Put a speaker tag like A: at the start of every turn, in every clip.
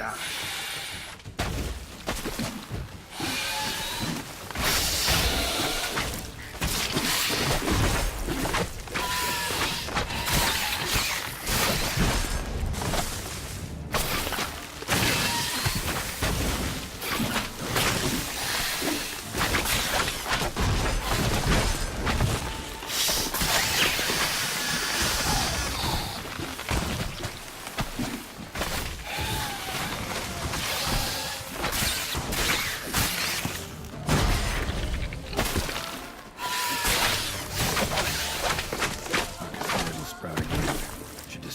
A: die.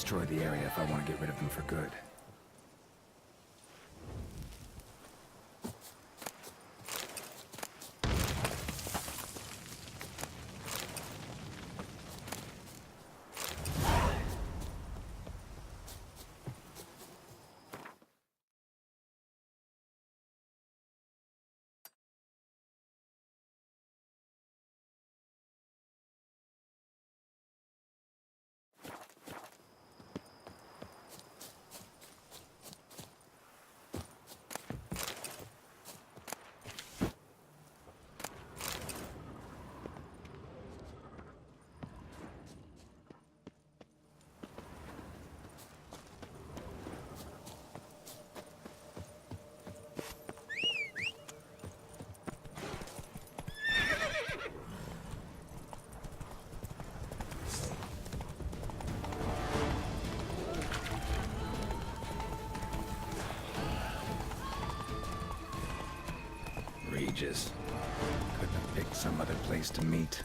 A: Destroy the area if I want to get rid of them for good. Regis. Couldn't have picked some other place to meet.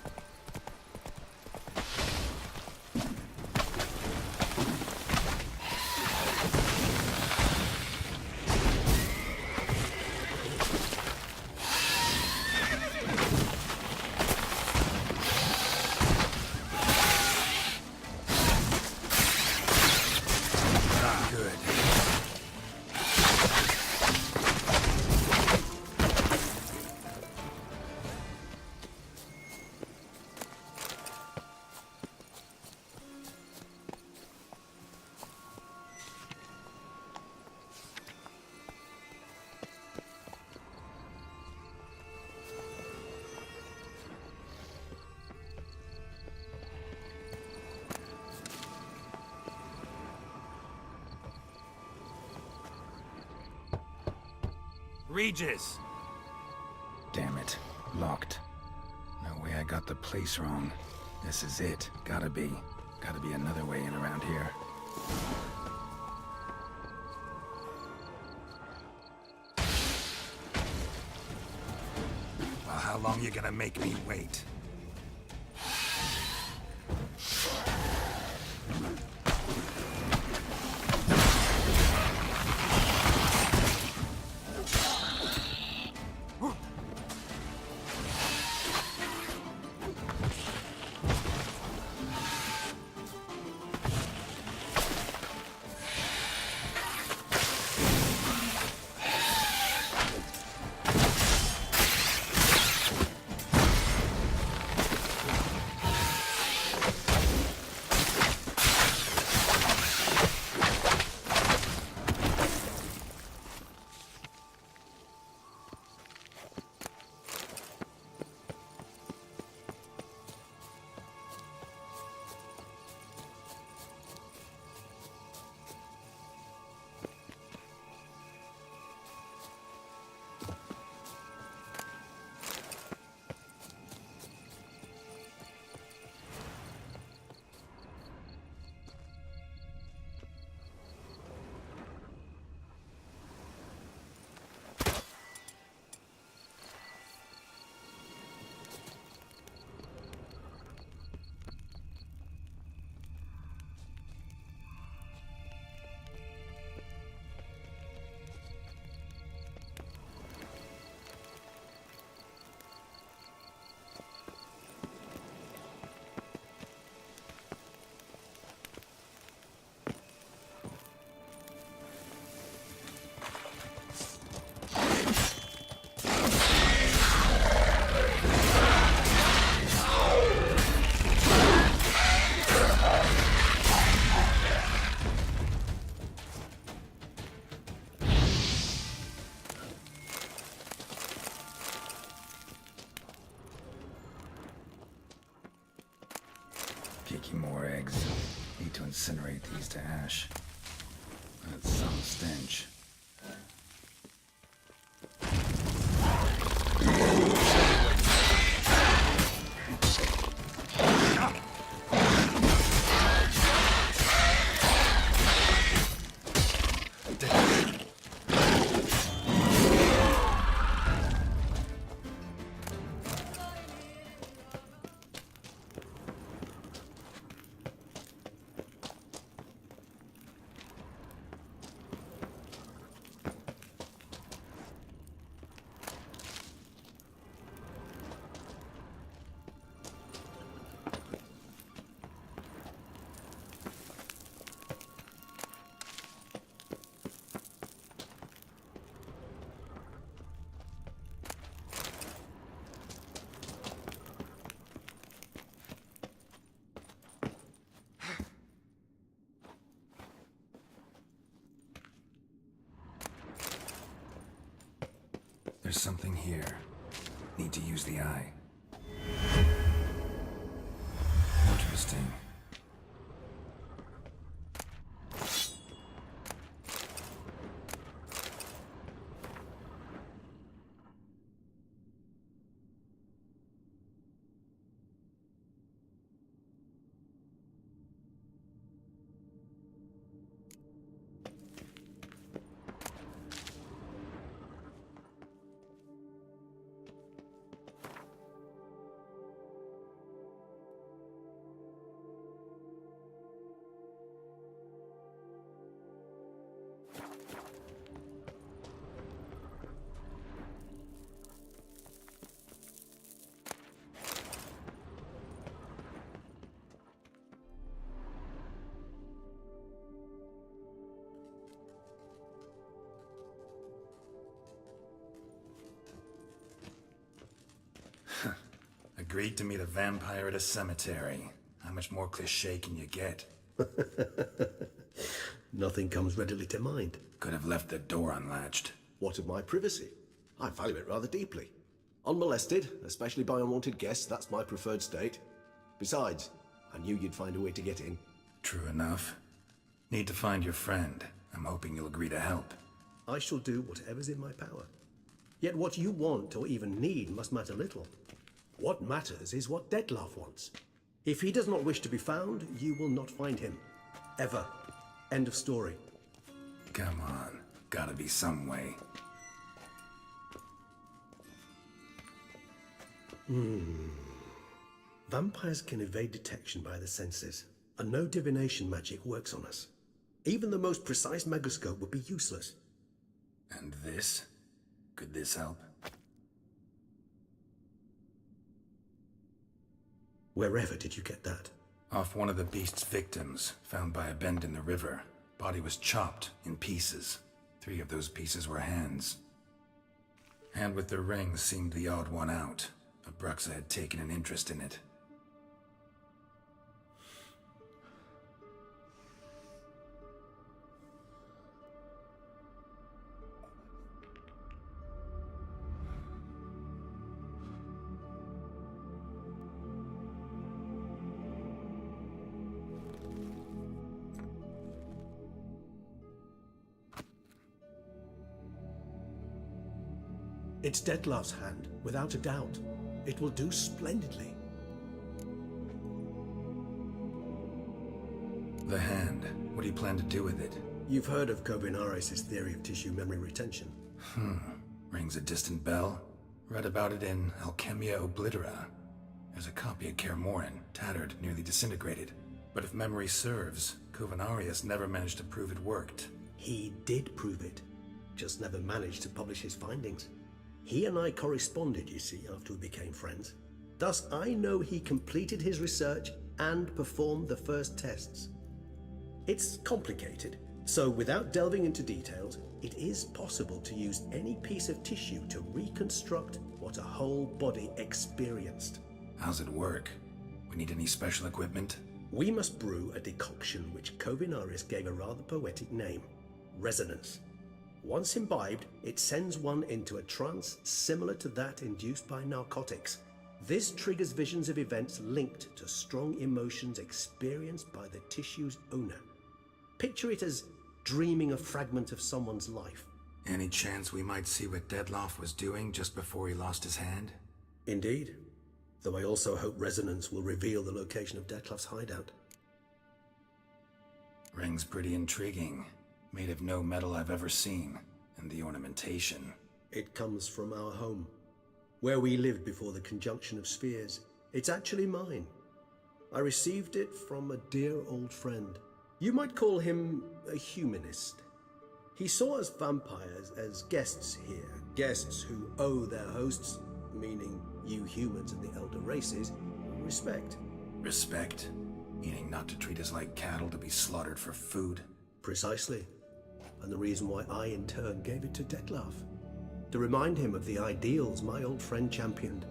B: Regis!
A: Damn it. Locked. No way I got the place wrong. This is it. Gotta be. Gotta be another way in around here.
B: Well, how long you gonna make me wait?
A: Kicking more eggs. Need to incinerate these to ash. That's some stench. There's something here. Need to use the eye. Interesting.
B: agreed to meet a vampire at a cemetery. How much more cliché can you get?
C: Nothing comes readily to mind.
A: Could have left the door unlatched.
C: What of my privacy? I value it rather deeply. Unmolested, especially by unwanted guests, that's my preferred state. Besides, I knew you'd find a way to get in.
A: True enough. Need to find your friend. I'm hoping you'll agree to help.
C: I shall do whatever's in my power. Yet what you want or even need must matter little. What matters is what Dlc wants. If he does not wish to be found, you will not find him. Ever. End of story.
A: Come on. Gotta be some way.
C: Vampires can evade detection by the senses, and no divination magic works on us. Even the most precise megascope would be useless.
A: And this? Could this help?
C: Wherever did you get that?
A: Off one of the beast's victims, found by a bend in the river. Body was chopped in pieces. 3 of those pieces were hands. Hand with the ring seemed the odd one out. Abruxa had taken an interest in it.
C: It's Dlc's hand, without a doubt. It will do splendidly.
A: The hand. What do you plan to do with it?
C: You've heard of Kovinaris' theory of tissue memory retention.
A: Rings a distant bell. Read about it in Alchemia Oblitera. There's a copy of Kermoran, tattered, nearly disintegrated. But if memory serves, Kovinaris never managed to prove it worked.
C: He did prove it, just never managed to publish his findings. He and I corresponded, you see, after we became friends. Thus, I know he completed his research and performed the first tests. It's complicated, so without delving into details, it is possible to use any piece of tissue to reconstruct what a whole body experienced.
A: How's it work? We need any special equipment?
C: We must brew a decoction which Kovinaris gave a rather poetic name, resonance. Once imbibed, it sends one into a trance similar to that induced by narcotics. This triggers visions of events linked to strong emotions experienced by the tissue's owner. Picture it as dreaming a fragment of someone's life.
A: Any chance we might see what Dlc was doing just before he lost his hand?
C: Indeed. Though I also hope resonance will reveal the location of Dlc's hideout.
A: Ring's pretty intriguing. Made of no metal I've ever seen. And the ornamentation.
C: It comes from our home, where we lived before the conjunction of spheres. It's actually mine. I received it from a dear old friend. You might call him a humanist. He saw us vampires as guests here, guests who owe their hosts, meaning you humans and the elder races, respect.
A: Respect? Meaning not to treat us like cattle to be slaughtered for food?
C: Precisely. And the reason why I, in turn, gave it to Dlc. To remind him of the ideals my old friend championed.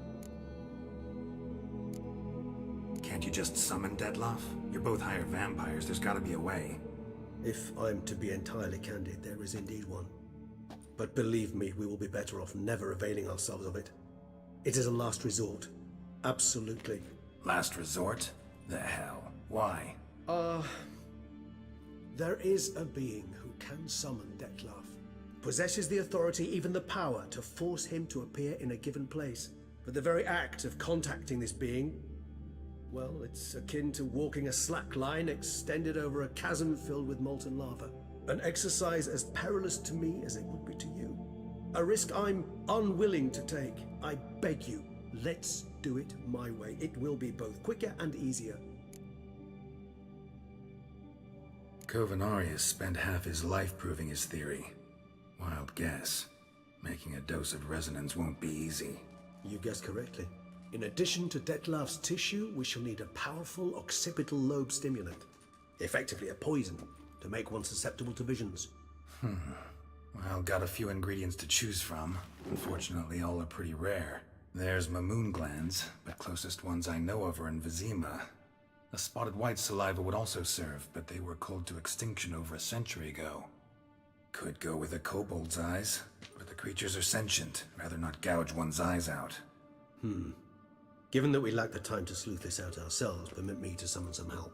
A: Can't you just summon Dlc? You're both hired vampires, there's gotta be a way.
C: If I'm to be entirely candid, there is indeed one. But believe me, we will be better off never availing ourselves of it. It is a last resort. Absolutely.
A: Last resort? The hell? Why?
C: There is a being who can summon Dlc. Possesses the authority, even the power, to force him to appear in a given place. But the very act of contacting this being, well, it's akin to walking a slack line extended over a chasm filled with molten lava. An exercise as perilous to me as it would be to you. A risk I'm unwilling to take. I beg you, let's do it my way. It will be both quicker and easier.
A: Kovinaris spent half his life proving his theory. Wild guess. Making a dose of resonance won't be easy.
C: You guessed correctly. In addition to Dlc's tissue, we shall need a powerful occipital lobe stimulant. Effectively a poison, to make one susceptible to visions.
A: Well, got a few ingredients to choose from. Unfortunately, all are pretty rare. There's Mamoon glands, but closest ones I know of are in Vizima. A spotted white saliva would also serve, but they were cold to extinction over a century ago. Could go with a kobold's eyes, but the creatures are sentient. Rather not gouge one's eyes out.
C: Given that we lack the time to sleuth this out ourselves, permit me to summon some help.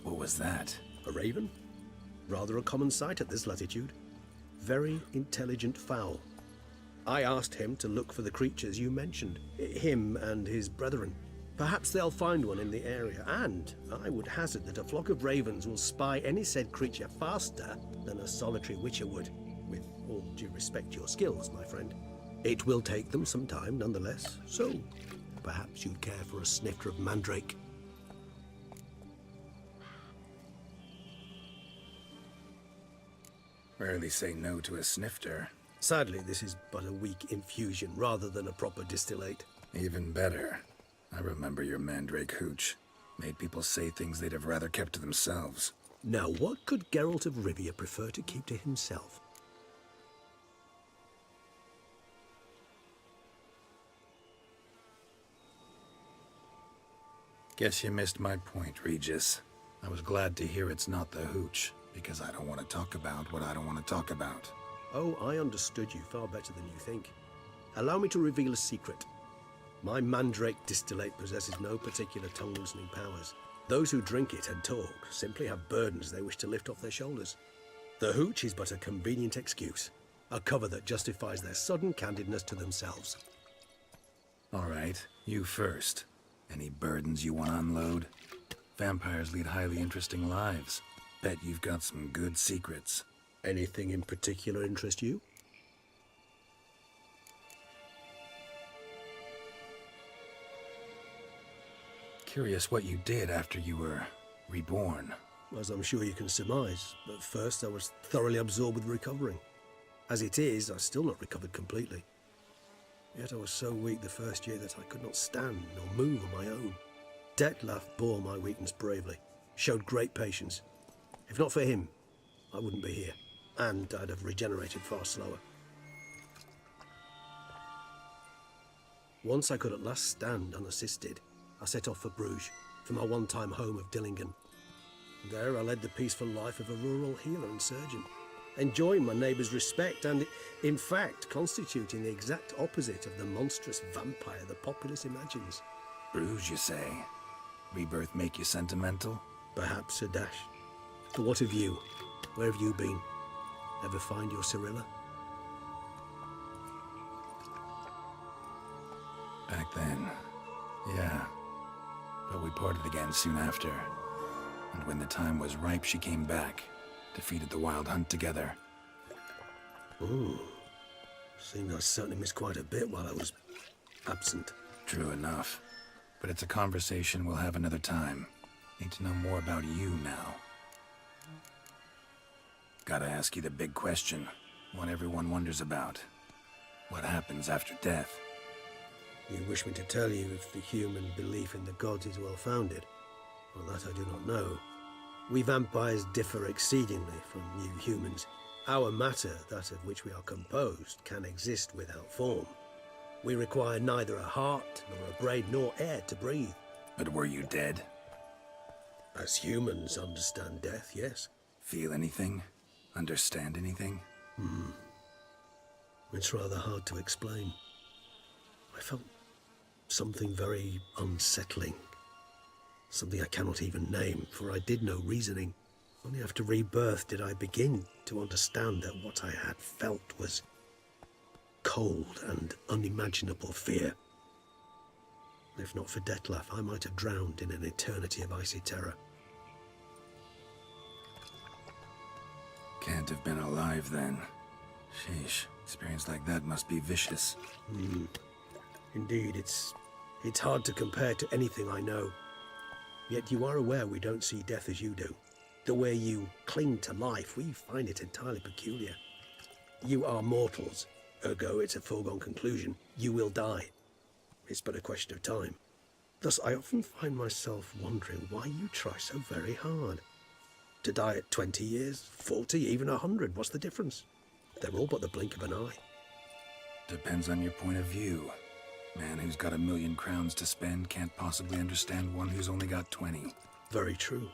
A: What was that?
C: A raven? Rather a common sight at this latitude. Very intelligent fowl. I asked him to look for the creatures you mentioned, him and his brethren. Perhaps they'll find one in the area, and I would hazard that a flock of ravens will spy any said creature faster than a solitary witcher would. With all due respect to your skills, my friend. It will take them some time nonetheless, so perhaps you'd care for a snifter of mandrake.
A: Rarely say no to a snifter.
C: Sadly, this is but a weak infusion rather than a proper distillate.
A: Even better. I remember your mandrake hooch. Made people say things they'd have rather kept to themselves.
C: Now, what could Geralt of Rivia prefer to keep to himself?
A: Guess you missed my point, Regis. I was glad to hear it's not the hooch, because I don't want to talk about what I don't want to talk about.
C: Oh, I understood you far better than you think. Allow me to reveal a secret. My mandrake distillate possesses no particular tongue-loosening powers. Those who drink it and talk simply have burdens they wish to lift off their shoulders. The hooch is but a convenient excuse, a cover that justifies their sudden candidness to themselves.
A: All right, you first. Any burdens you want to unload? Vampires lead highly interesting lives. Bet you've got some good secrets.
C: Anything in particular interest you?
A: Curious what you did after you were reborn.
C: As I'm sure you can surmise, but first I was thoroughly absorbed with recovering. As it is, I've still not recovered completely. Yet I was so weak the first year that I could not stand nor move on my own. Dlc bore my weakness bravely, showed great patience. If not for him, I wouldn't be here, and I'd have regenerated far slower. Once I could at last stand unassisted, I set off for Bruges, for my one-time home of Dillingen. There I led the peaceful life of a rural healer and surgeon, enjoying my neighbours' respect and, in fact, constituting the exact opposite of the monstrous vampire the populace imagines.
A: Bruges, you say? Rebirth make you sentimental?
C: Perhaps a dash. But what of you? Where have you been? Ever find your Cyrilla?
A: Back then, yeah. But we parted again soon after. And when the time was ripe, she came back. Defeated the Wild Hunt together.
C: Ooh. Seems I certainly missed quite a bit while I was absent.
A: True enough. But it's a conversation we'll have another time. Need to know more about you now. Gotta ask you the big question. One everyone wonders about. What happens after death?
C: You wish me to tell you if the human belief in the gods is well founded? Well, that I do not know. We vampires differ exceedingly from you humans. Our matter, that of which we are composed, can exist without form. We require neither a heart, nor a brain, nor air to breathe.
A: But were you dead?
C: As humans understand death, yes.
A: Feel anything? Understand anything?
C: It's rather hard to explain. I felt something very unsettling. Something I cannot even name, for I did no reasoning. Only after rebirth did I begin to understand that what I had felt was cold and unimaginable fear. If not for Detlef, I might have drowned in an eternity of icy terror.
A: Can't have been alive then. Sheesh, experience like that must be vicious.
C: Indeed, it's hard to compare to anything I know. Yet you are aware we don't see death as you do. The way you cling to life, we find it entirely peculiar. You are mortals, ergo it's a foregone conclusion. You will die. It's but a question of time. Thus, I often find myself wondering why you try so very hard. To die at 20 years, 40, even 100, what's the difference? They're all but the blink of an eye.
A: Depends on your point of view. Man who's got 1,000,000 crowns to spend can't possibly understand one who's only got 20.
C: Very true.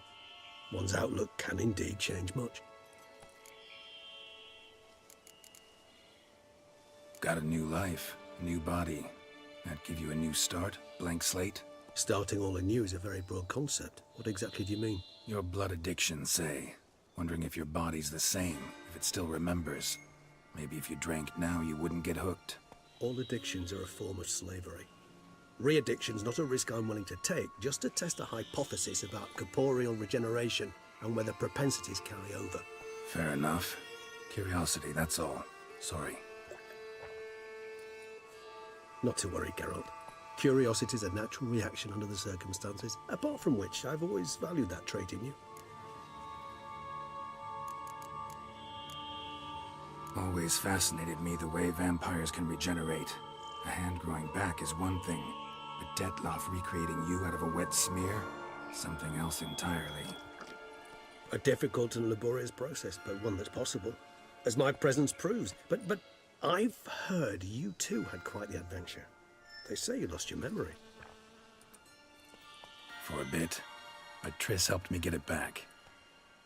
C: One's outlook can indeed change much.
A: Got a new life, a new body. That give you a new start? Blank slate?
C: Starting all anew is a very broad concept. What exactly do you mean?
A: Your blood addiction, say. Wondering if your body's the same, if it still remembers. Maybe if you drank now, you wouldn't get hooked.
C: All addictions are a form of slavery. Re-addiction's not a risk I'm willing to take, just to test a hypothesis about corporeal regeneration and whether propensities carry over.
A: Fair enough. Curiosity, that's all. Sorry.
C: Not to worry, Geralt. Curiosity is a natural reaction under the circumstances, apart from which I've always valued that trait in you.
A: Always fascinated me the way vampires can regenerate. A hand growing back is one thing, but Detlef recreating you out of a wet smear? Something else entirely.
C: A difficult and laborious process, but one that's possible, as my presence proves. But I've heard you too had quite the adventure. They say you lost your memory.
A: For a bit, but Triss helped me get it back.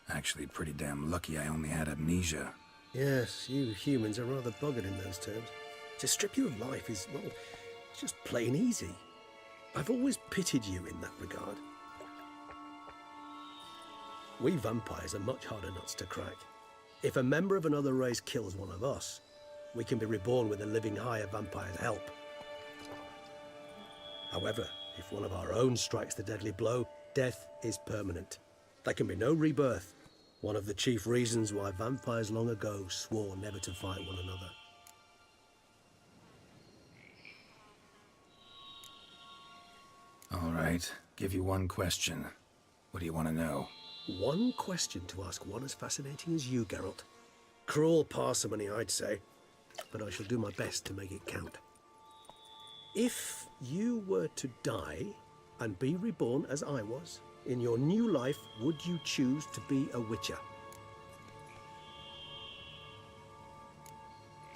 A: Actually, pretty damn lucky I only had amnesia.
C: Yes, you humans are rather buggered in those terms. To strip you of life is, well, it's just plain easy. I've always pitied you in that regard. We vampires are much harder nuts to crack. If a member of another race kills one of us, we can be reborn with a living higher vampire's help. However, if one of our own strikes the deadly blow, death is permanent. There can be no rebirth. One of the chief reasons why vampires long ago swore never to fight one another.
A: All right, give you one question. What do you want to know?
C: One question to ask one as fascinating as you, Geralt. Cruel parsimony, I'd say, but I shall do my best to make it count. If you were to die and be reborn as I was, in your new life, would you choose to be a witcher?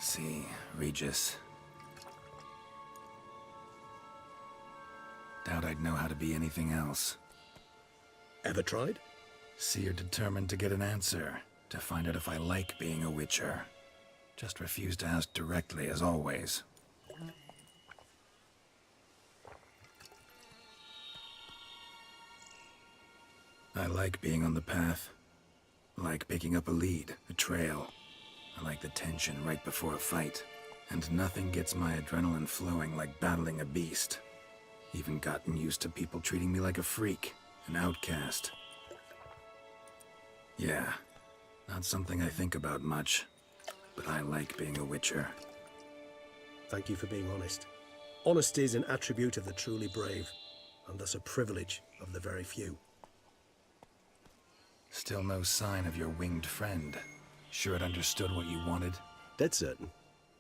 A: See, Regis. Doubt I'd know how to be anything else.
C: Ever tried?
A: See, you're determined to get an answer, to find out if I like being a witcher. Just refuse to ask directly, as always. I like being on the path. I like picking up a lead, a trail. I like the tension right before a fight. And nothing gets my adrenaline flowing like battling a beast. Even gotten used to people treating me like a freak, an outcast. Yeah, not something I think about much, but I like being a witcher.
C: Thank you for being honest. Honesty is an attribute of the truly brave, and thus a privilege of the very few.
A: Still no sign of your winged friend. Sure it understood what you wanted?
C: Dead certain.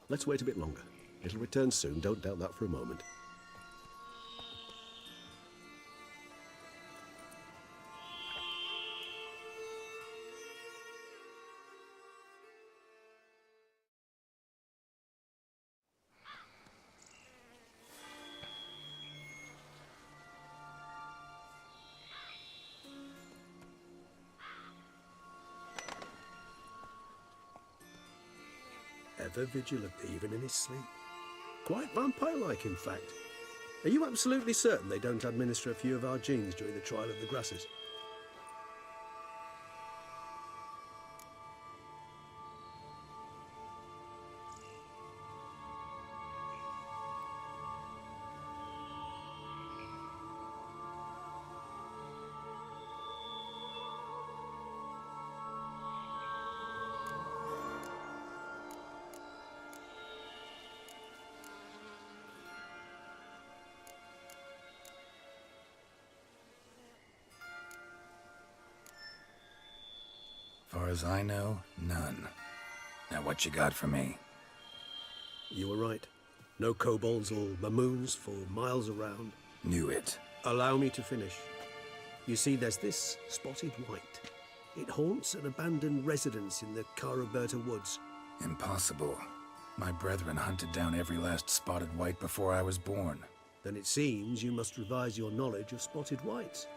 C: Let's wait a bit longer. It'll return soon, don't doubt that for a moment. Ever vigilant, even in his sleep. Quite vampire-like, in fact. Are you absolutely certain they don't administer a few of our genes during the trial of the grasses?
A: Far as I know, none. Now what you got for me?
C: You were right. No kobolds or mamoons for miles around.
A: Knew it.
C: Allow me to finish. You see, there's this spotted white. It haunts an abandoned residence in the Caraberta woods.
A: Impossible. My brethren hunted down every last spotted white before I was born.
C: Then it seems you must revise your knowledge of spotted whites.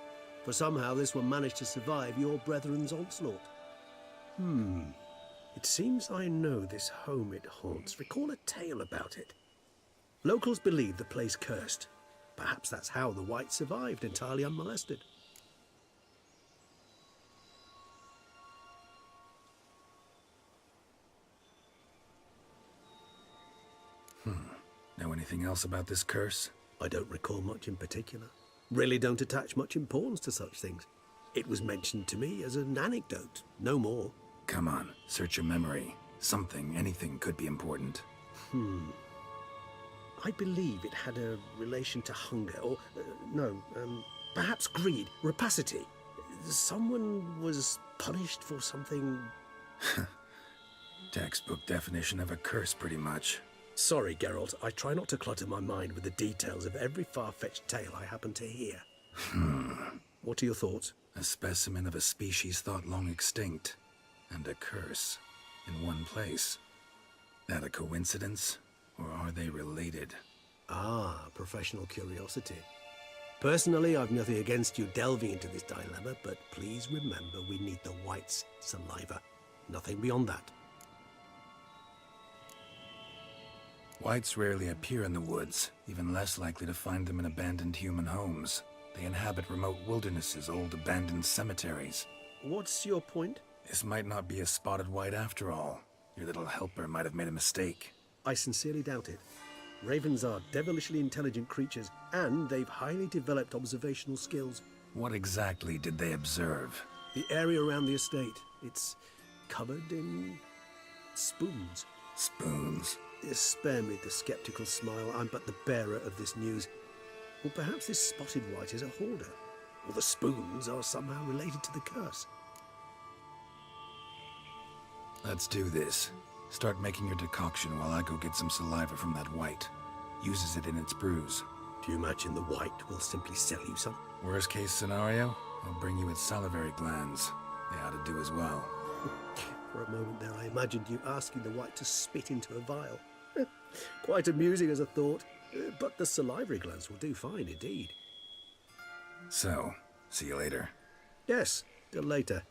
C: For somehow this one managed to survive your brethren's onslaught. It seems I know this home it haunts. Recall a tale about it. Locals believe the place cursed. Perhaps that's how the whites survived entirely unmolested.
A: Know anything else about this curse?
C: I don't recall much in particular. Really don't attach much importance to such things. It was mentioned to me as an anecdote, no more.
A: Come on, search your memory. Something, anything could be important.
C: I believe it had a relation to hunger, or, perhaps greed, rapacity. Someone was punished for something...
A: Textbook definition of a curse, pretty much.
C: Sorry, Geralt, I try not to clutter my mind with the details of every far-fetched tale I happen to hear. What are your thoughts?
A: A specimen of a species thought long extinct. And a curse. In one place. That a coincidence? Or are they related?
C: Ah, professional curiosity. Personally, I've nothing against you delving into this dilemma, but please remember we need the whites' saliva. Nothing beyond that.
A: Whites rarely appear in the woods, even less likely to find them in abandoned human homes. They inhabit remote wildernesses, old abandoned cemeteries.
C: What's your point?
A: This might not be a spotted white after all. Your little helper might have made a mistake.
C: I sincerely doubt it. Ravens are devilishly intelligent creatures, and they've highly developed observational skills.
A: What exactly did they observe?
C: The area around the estate, it's covered in spoons.
A: Spoons?
C: Spare me the skeptical smile. I'm but the bearer of this news. Or perhaps this spotted white is a hoarder. Or the spoons are somehow related to the curse.
A: Let's do this. Start making your decoction while I go get some saliva from that white. Uses it in its brews.
C: Do you imagine the white will simply sell you some?
A: Worst case scenario, I'll bring you its salivary glands. They ought to do as well.
C: For a moment there, I imagined you asking the white to spit into a vial. Quite amusing as a thought, but the salivary glands will do fine indeed.
A: So, see you later.
C: Yes, till later.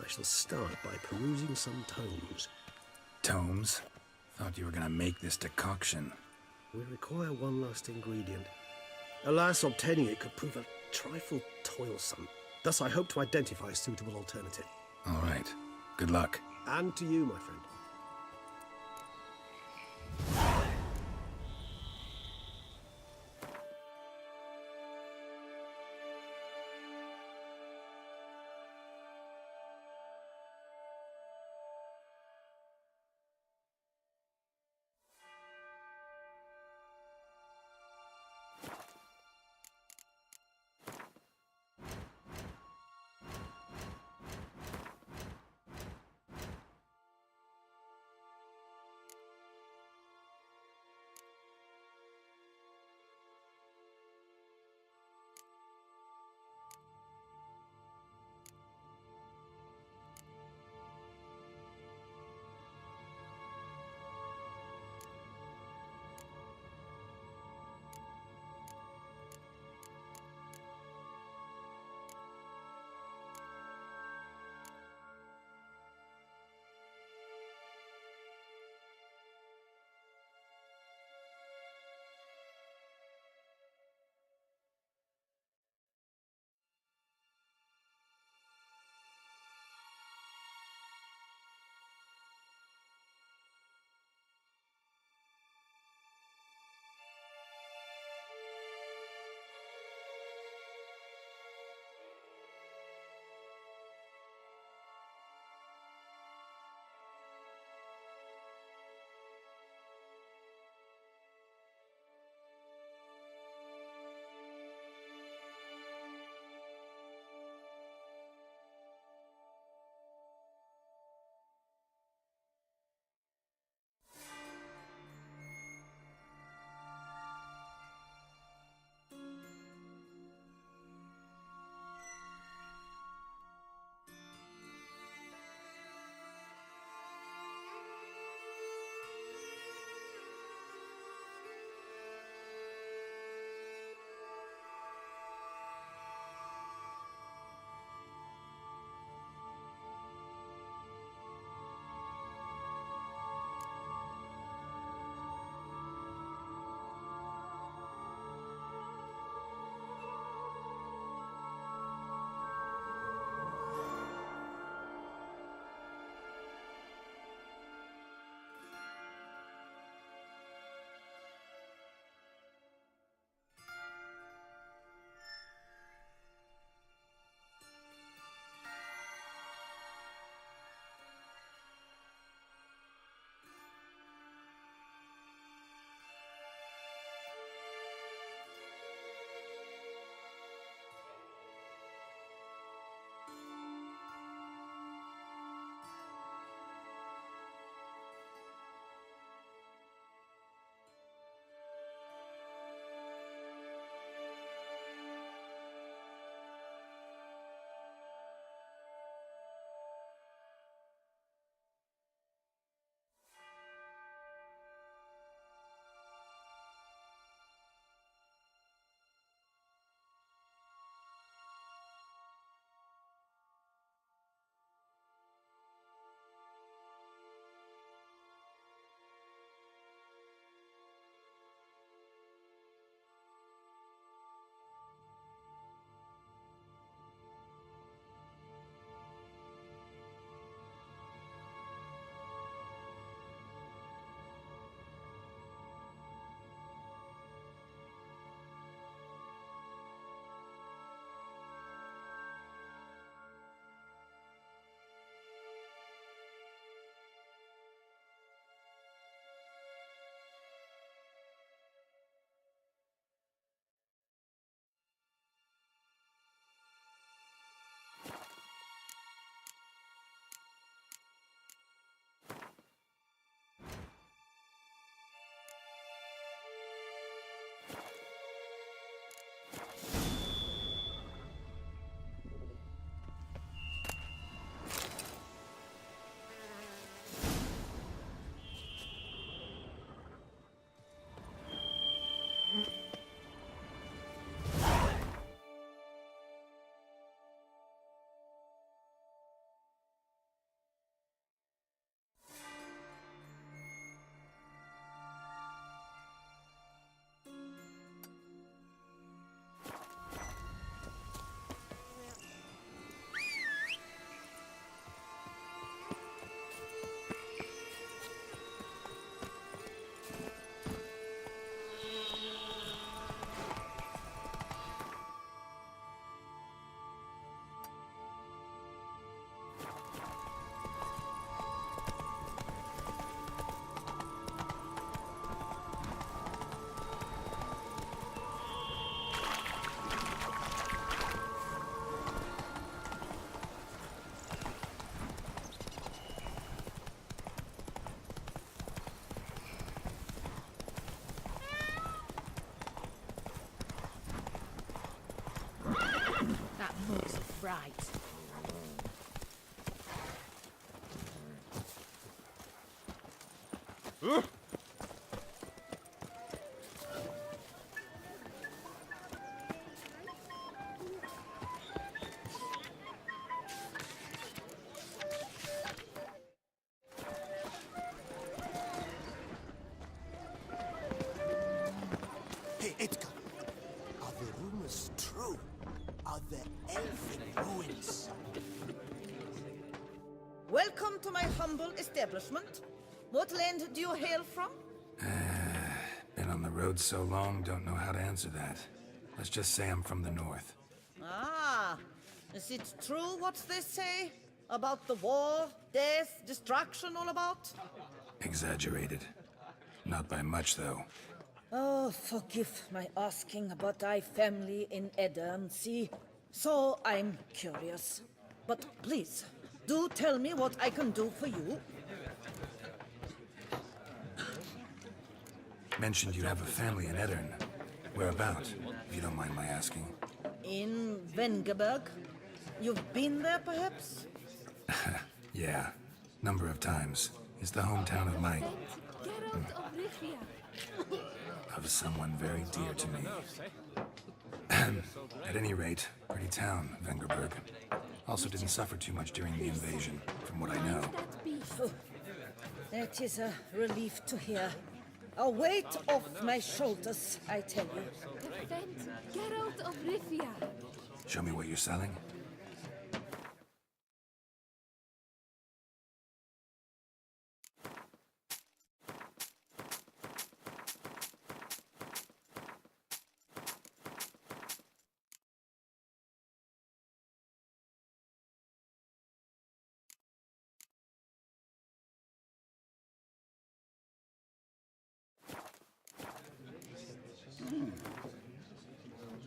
C: I shall start by perusing some tomes.
A: Tomes? Thought you were gonna make this decoction.
C: We require one last ingredient. Alas, obtaining it could prove a trifle toilsome. Thus, I hope to identify a suitable alternative.
A: All right. Good luck.
C: And to you, my friend.
D: right.
E: Hey, Edgar. Are the rumors true? Are the elfin ruins?
F: Welcome to my humble establishment. What land do you hail from?
A: Been on the road so long, don't know how to answer that. Let's just say I'm from the north.
F: Ah, is it true what they say? About the war, death, destruction all about?
A: Exaggerated. Not by much, though.
F: Oh, forgive my asking, but I family in Dlc, so I'm curious. But please, do tell me what I can do for you.
A: Mentioned you have a family in Eddern. Whereabout, if you don't mind my asking?
F: In Vengerberg? You've been there, perhaps?
A: Yeah, number of times. It's the hometown of my...
D: Get out of Rivia.
A: of someone very dear to me. At any rate, pretty town, Vengerberg. Also didn't suffer too much during the invasion, from what I know.
D: That beast.
F: Oh, that is a relief to hear. A weight off my shoulders, I tell you.
D: Defend. Get out of Rivia.
A: Show me what you're selling.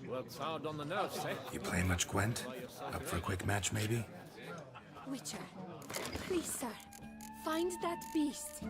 G: Worked hard on the nerves, eh?
A: You play much Gwent? Up for a quick match, maybe?
D: Witcher, please, sir, find that beast.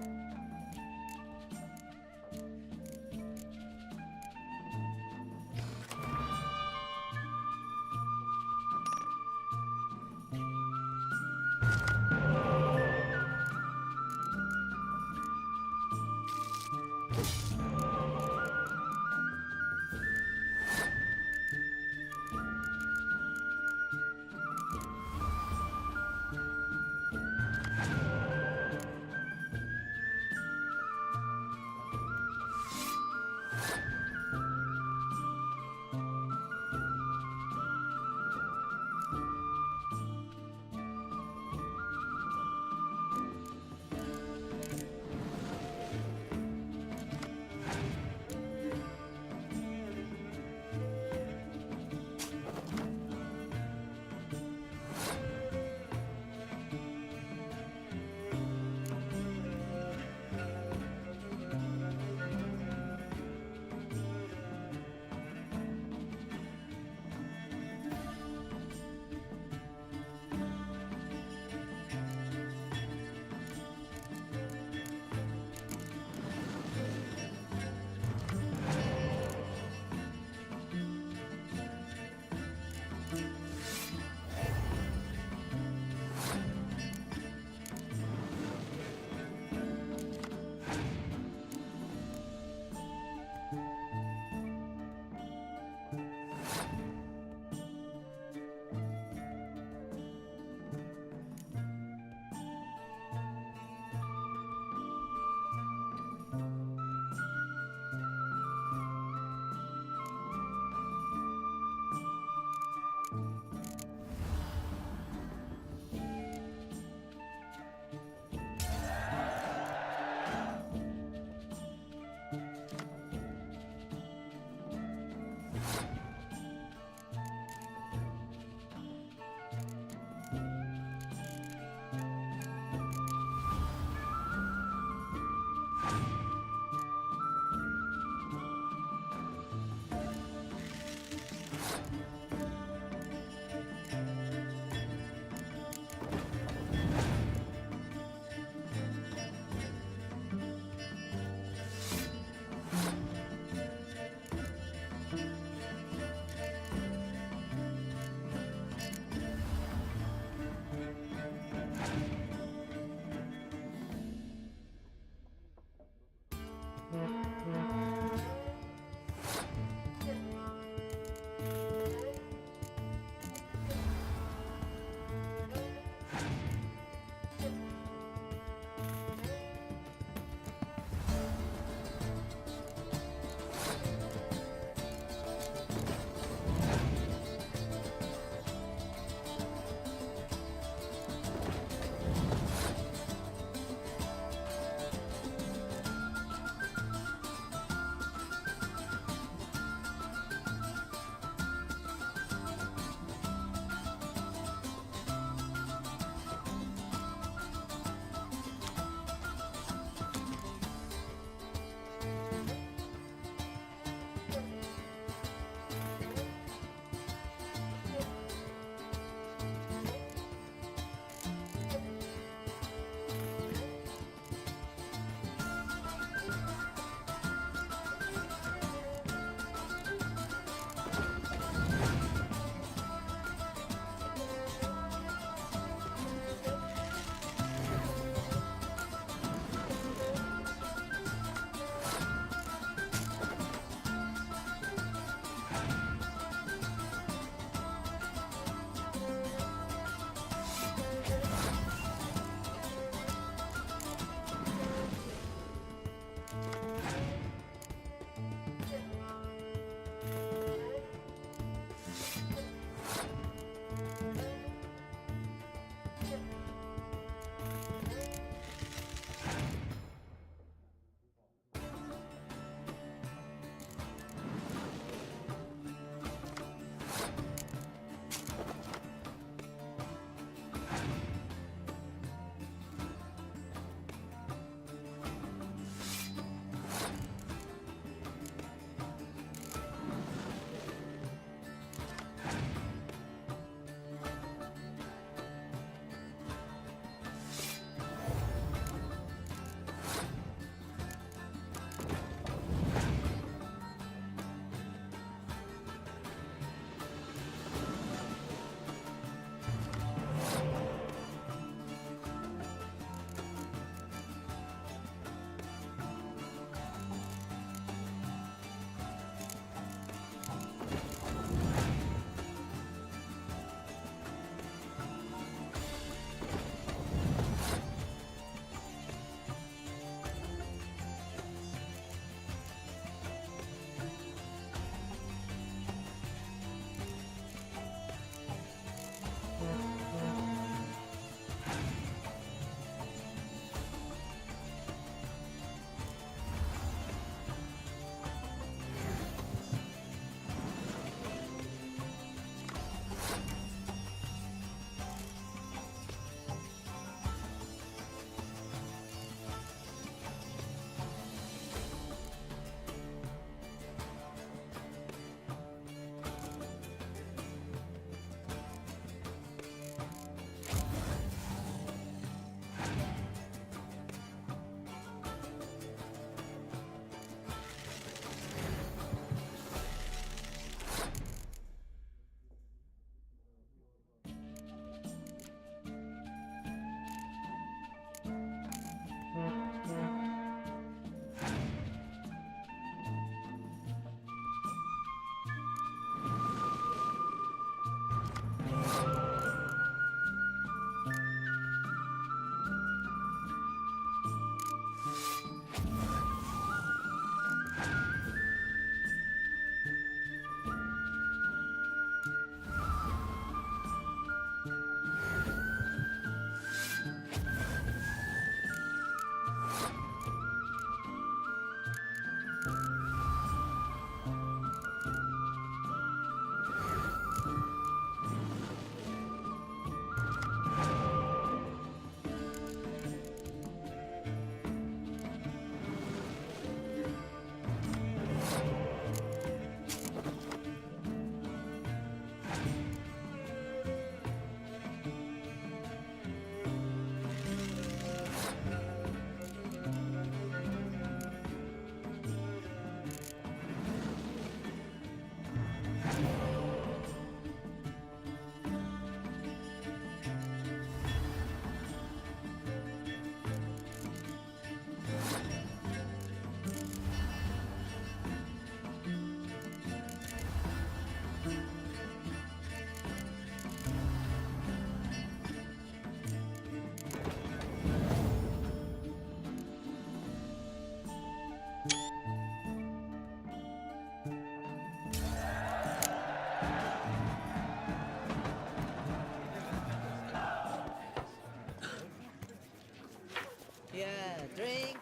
F: Drink.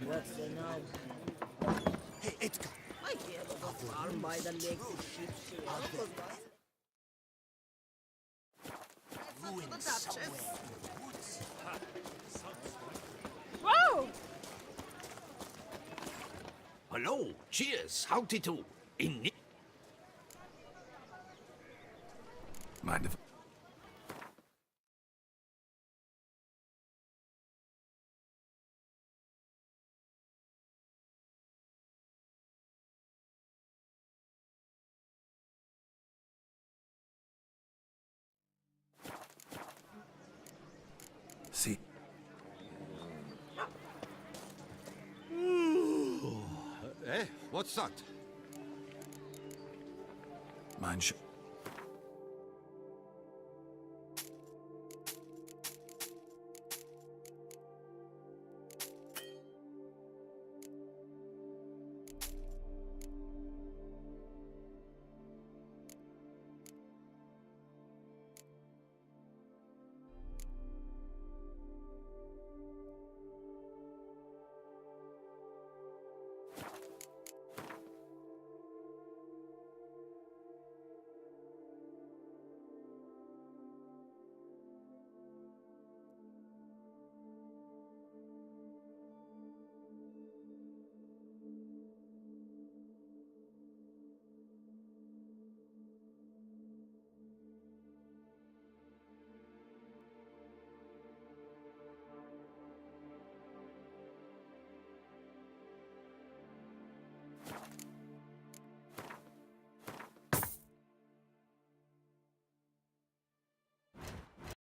F: What's the now?
E: Hey, Edgar.
F: I hear of a farm by the lake with sheep.
E: Ruins somewhere in the woods.
D: Whoa!
G: Hello, cheers, howdy do. In
A: Mind if... See,
H: Eh? What's that?
A: mind